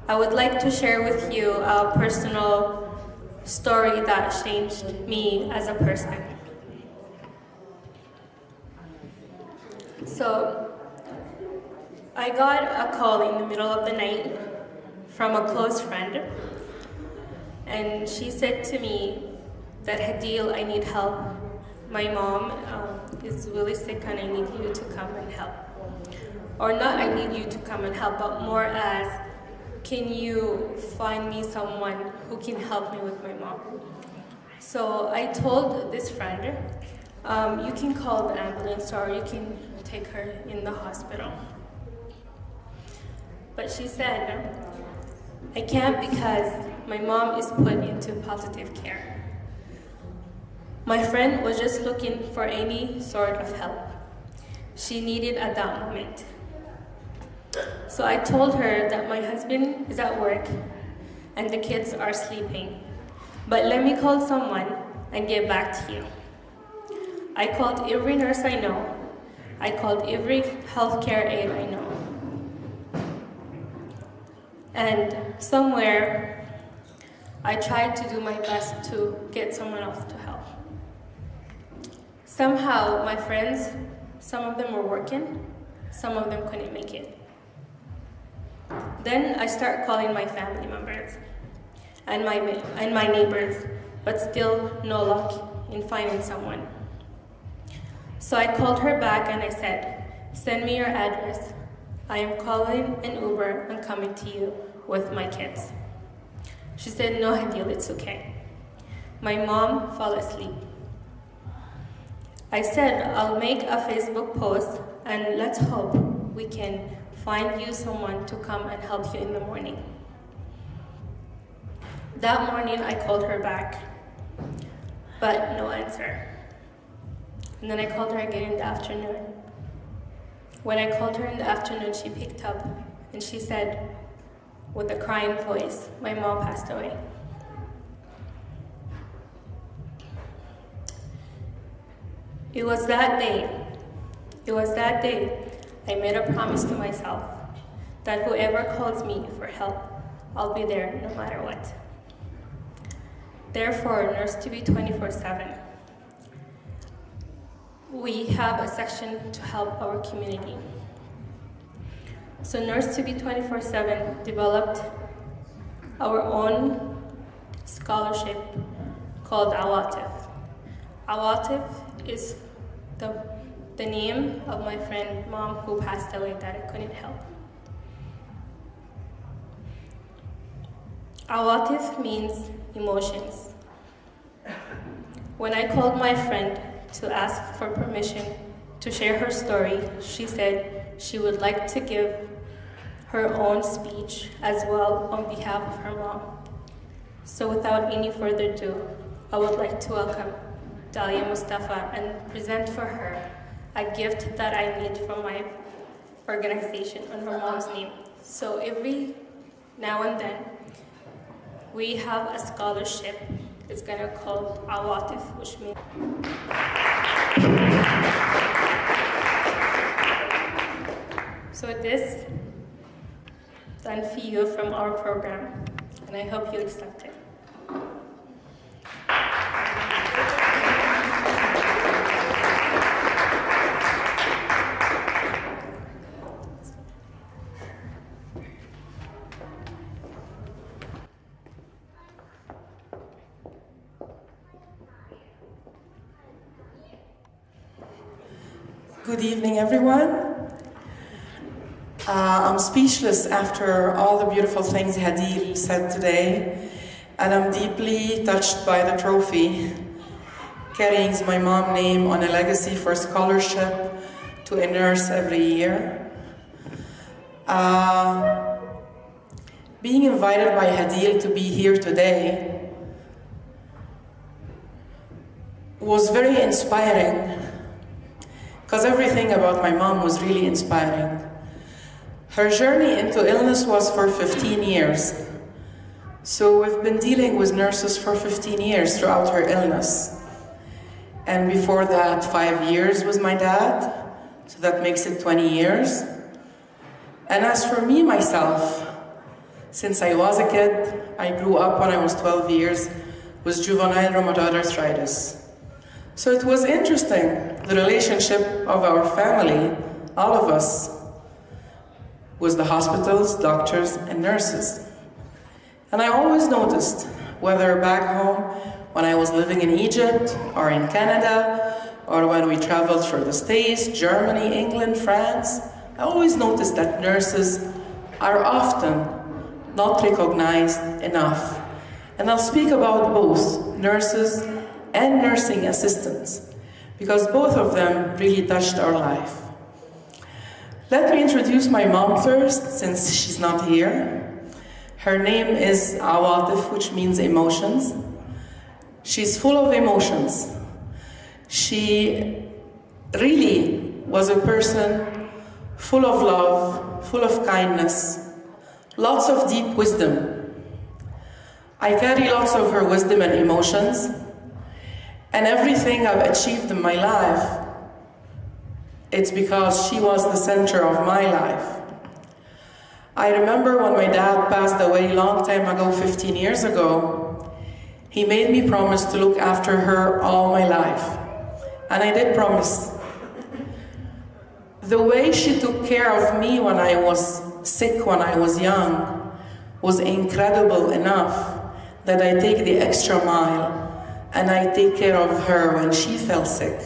I would like to share with you a personal story that changed me as a person. So, I got a call in the middle of the night from a close friend, and she said to me that, Hadil, I need help. My mom is really sick and I need you to come and help. Or not I need you to come and help, but more as, can you find me someone who can help me with my mom? So I told this friend, you can call the ambulance or you can take her in the hospital. But she said, I can't because my mom is put into palliative care. My friend was just looking for any sort of help she needed at that moment. So I told her that my husband is at work and the kids are sleeping, but let me call someone and get back to you. I called every nurse I know. I called every healthcare aide I know. And somewhere, I tried to do my best to get someone else to help. Somehow, my friends, some of them were working, some of them couldn't make it. Then I started calling my family members and my neighbors, but still no luck in finding someone. So I called her back and I said, send me your address. I am calling an Uber and coming to you with my kids. She said, no, Hadil, it's okay. My mom fell asleep. I said, I'll make a Facebook post and let's hope we can find you someone to come and help you in the morning. That morning, I called her back, but no answer. And then I called her again in the afternoon. When I called her in the afternoon, she picked up and she said, with a crying voice, my mom passed away. It was that day I made a promise to myself that whoever calls me for help, I'll be there no matter what. Therefore, Nurse to be 24/7. We have a section to help our community. So Nurse to be 24/7 developed our own scholarship called Awatef. Awatef is the name of my friend mom who passed away that I couldn't help. Awatef means emotions. When I called my friend to ask for permission to share her story, she said she would like to give her own speech as well on behalf of her mom. So without any further ado, I would like to welcome Dahlia Mostafa and present for her a gift that I made from my organization on her mom's name. So every now and then, we have a scholarship. It's gonna call Awatef, which means so this done for you from our program, and I hope you accept it. Good evening, everyone. I'm speechless after all the beautiful things Hadil said today, and I'm deeply touched by the trophy carrying my mom's name on a legacy for scholarship to a nurse every year. Being invited by Hadil to be here today was very inspiring, because everything about my mom was really inspiring. Her journey into illness was for 15 years. So we've been dealing with nurses for 15 years throughout her illness. And before that, 5 years with my dad, so that makes it 20 years. And as for me, myself, Since I was a kid, I grew up when I was 12 years with juvenile rheumatoid arthritis. So it was interesting, the relationship of our family, all of us, with the hospitals, doctors, and nurses. And I always noticed, whether back home, when I was living in Egypt, or in Canada, or when we traveled through the States, Germany, England, France, I always noticed that nurses are often not recognized enough. And I'll speak about both nurses and nursing assistants, because both of them really touched our life. Let me introduce my mom first, since she's not here. Her name is Awatef, which means emotions. She's full of emotions. She really was a person full of love, full of kindness, lots of deep wisdom. I carry lots of her wisdom and emotions, and everything I've achieved in my life, it's because she was the center of my life. I remember when my dad passed away a long time ago, 15 years ago, he made me promise to look after her all my life. And I did promise. The way she took care of me when I was sick, when I was young, was incredible enough that I take the extra mile and I take care of her when she fell sick.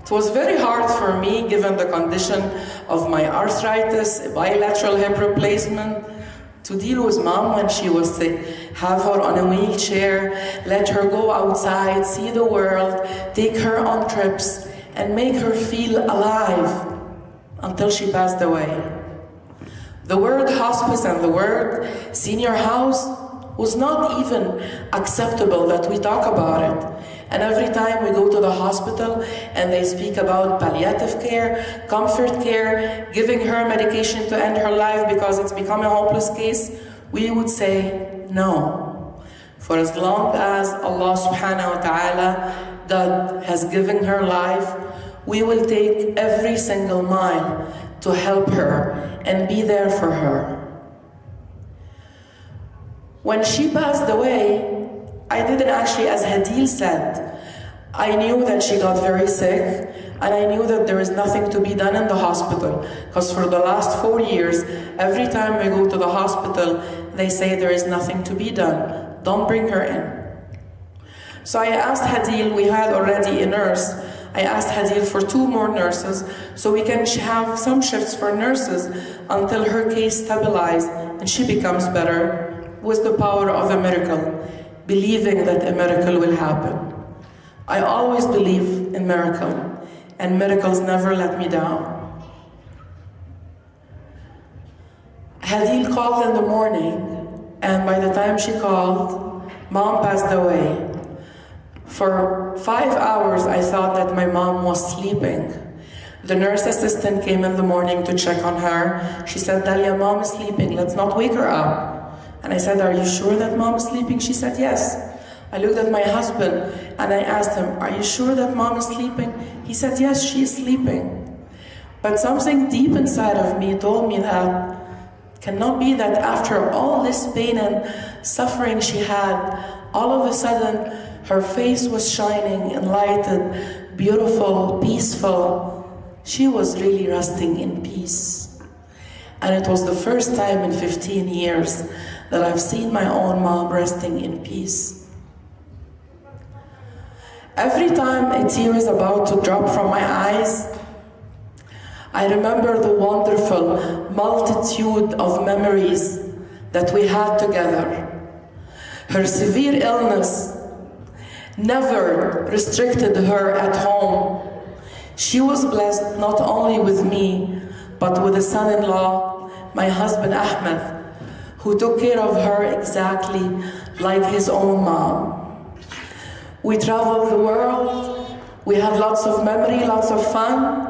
It was very hard for me, given the condition of my arthritis, bilateral hip replacement, to deal with mom when she was sick, have her on a wheelchair, let her go outside, see the world, take her on trips, and make her feel alive until she passed away. The word hospice and the word senior house was not even acceptable that we talk about it. And every time we go to the hospital and they speak about palliative care, comfort care, giving her medication to end her life because it's become a hopeless case, we would say no. For as long as Allah subhanahu wa ta'ala, God has given her life, we will take every single mile to help her and be there for her. When she passed away, I didn't actually, as Hadil said, I knew that she got very sick, and I knew that there is nothing to be done in the hospital, because for the last 4 years, every time we go to the hospital, they say there is nothing to be done. Don't bring her in. So I asked Hadil, we had already a nurse, I asked Hadil for 2 more nurses, so we can have some shifts for nurses until her case stabilized and she becomes better, with the power of a miracle, believing that a miracle will happen. I always believe in miracle, and miracles never let me down. Hadil called in the morning, and by the time she called, mom passed away. For 5 hours, I thought that my mom was sleeping. The nurse assistant came in the morning to check on her. She said, Dahlia, mom is sleeping, let's not wake her up. And I said, are you sure that mom is sleeping? She said, yes. I looked at my husband and I asked him, are you sure that mom is sleeping? He said, yes, she is sleeping. But something deep inside of me told me that it cannot be that after all this pain and suffering she had, all of a sudden her face was shining, enlightened, beautiful, peaceful. She was really resting in peace. And it was the first time in 15 years that I've seen my own mom resting in peace. Every time a tear is about to drop from my eyes, I remember the wonderful multitude of memories that we had together. Her severe illness never restricted her at home. She was blessed not only with me, but with a son-in-law, my husband Ahmed, who took care of her exactly like his own mom. We traveled the world, we had lots of memory, lots of fun.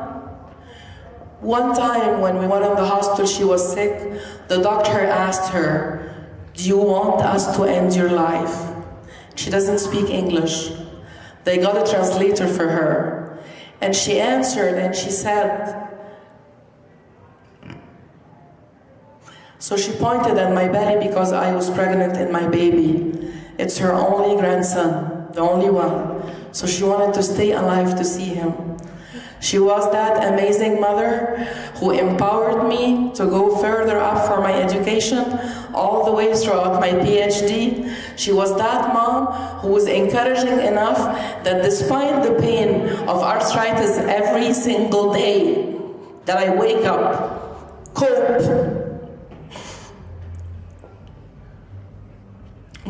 One time when we went in the hospital, she was sick, the doctor asked her, do you want us to end your life? She doesn't speak English. They got a translator for her. And she answered and she said, So she pointed at my belly because I was pregnant in my baby. It's her only grandson, the only one. So she wanted to stay alive to see him. She was that amazing mother who empowered me to go further up for my education, all the way throughout my PhD. She was that mom who was encouraging enough that despite the pain of arthritis every single day, that I wake up, cope,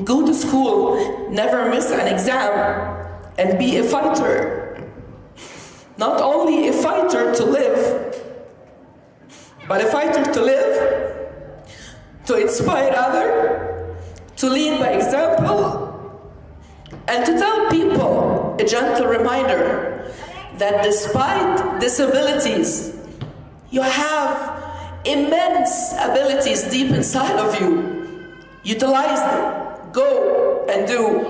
go to school, never miss an exam, and be a fighter. Not only a fighter to live, but a fighter to live, to inspire others, to lead by example, and to tell people a gentle reminder that despite disabilities, you have immense abilities deep inside of you. Utilize them, go and do.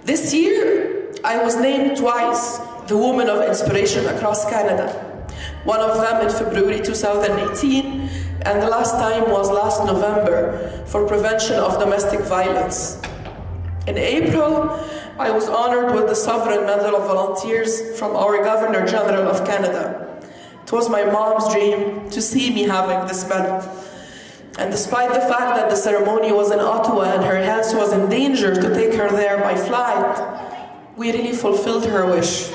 This year, I was named twice the Woman of Inspiration across Canada. One of them in February 2018, and the last time was last November for prevention of domestic violence. In April, I was honored with the Sovereign Medal of Volunteers from our Governor General of Canada. It was my mom's dream to see me having this medal. And despite the fact that the ceremony was in Ottawa and her health was in danger to take her there by flight, we really fulfilled her wish.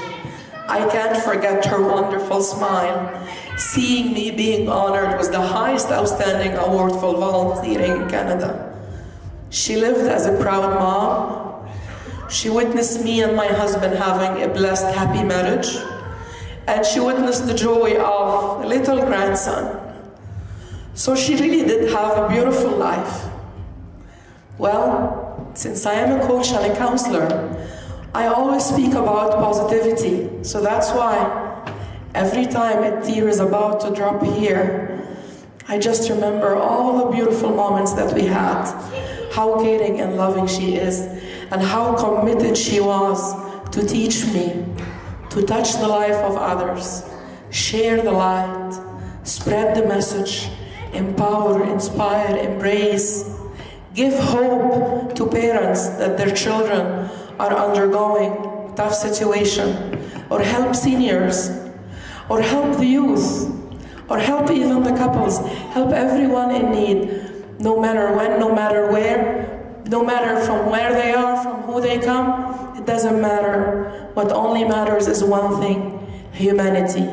I can't forget her wonderful smile, seeing me being honored with the highest outstanding award for volunteering in Canada. She lived as a proud mom. She witnessed me and my husband having a blessed, happy marriage. And she witnessed the joy of a little grandson. So she really did have a beautiful life. Well, since I am a coach and a counselor, I always speak about positivity. So that's why every time a tear is about to drop here, I just remember all the beautiful moments that we had, how caring and loving she is, and how committed she was to teach me, to touch the life of others, share the light, spread the message, empower, inspire, embrace, give hope to parents that their children are undergoing tough situation, or help seniors, or help the youth, or help even the couples, help everyone in need, no matter when, no matter where, no matter from where they are, from who they come, it doesn't matter. What only matters is one thing, humanity.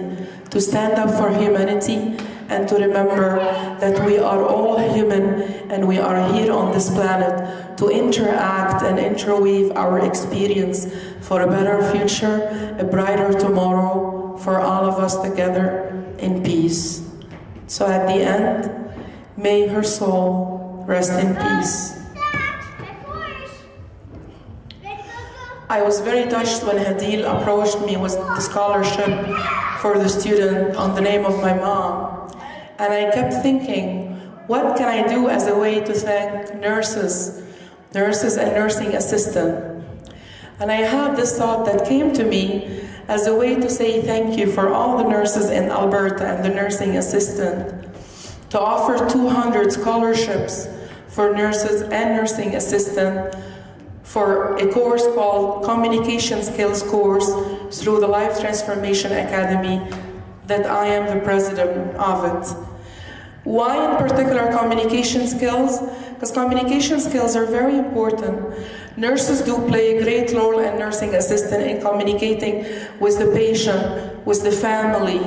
To stand up for humanity and to remember that we are all human and we are here on this planet to interact and interweave our experience for a better future, a brighter tomorrow for all of us together in peace. So at the end, may her soul rest in peace. I was very touched when Hadil approached me with the scholarship for the student on the name of my mom. And I kept thinking, what can I do as a way to thank nurses and nursing assistants? And I had this thought that came to me as a way to say thank you for all the nurses in Alberta and the nursing assistant, to offer 200 scholarships for nurses and nursing assistant for a course called Communication Skills Course through the Life Transformation Academy that I am the president of it. Why in particular communication skills? Because communication skills are very important. Nurses do play a great role in nursing assistant in communicating with the patient, with the family.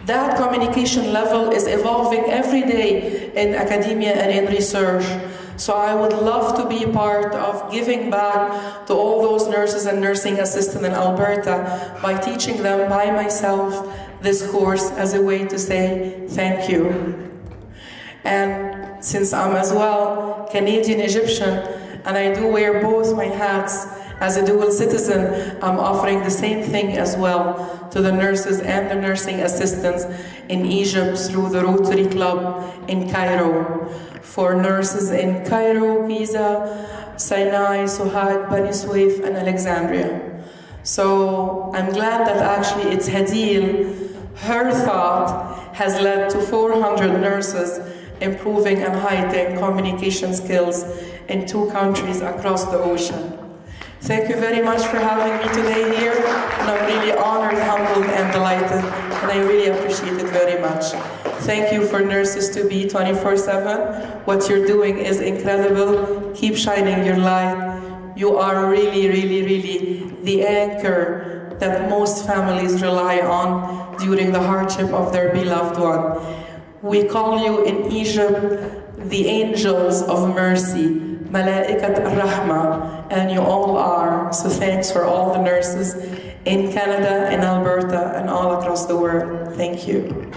That communication level is evolving every day in academia and in research. So I would love to be part of giving back to all those nurses and nursing assistants in Alberta by teaching them by myself this course as a way to say thank you. And since I'm as well Canadian Egyptian and I do wear both my hats as a dual citizen, I'm offering the same thing as well to the nurses and the nursing assistants in Egypt through the Rotary Club in Cairo, for nurses in Cairo, Giza, Sinai, Sohag, Bani Suef, and Alexandria. So I'm glad that actually it's Hadil, her thought has led to 400 nurses improving and heightening communication skills in 2 countries across the ocean. Thank you very much for having me today here, and I'm really honored, humbled, and delighted, and I really appreciate it very much. Thank you for Nurses to Be 24/7. What you're doing is incredible. Keep shining your light. You are really, really, really the anchor that most families rely on during the hardship of their beloved one. We call you in Egypt the angels of mercy, Malaikat al-Rahma, and you all are. So thanks for all the nurses in Canada, in Alberta, and all across the world. Thank you.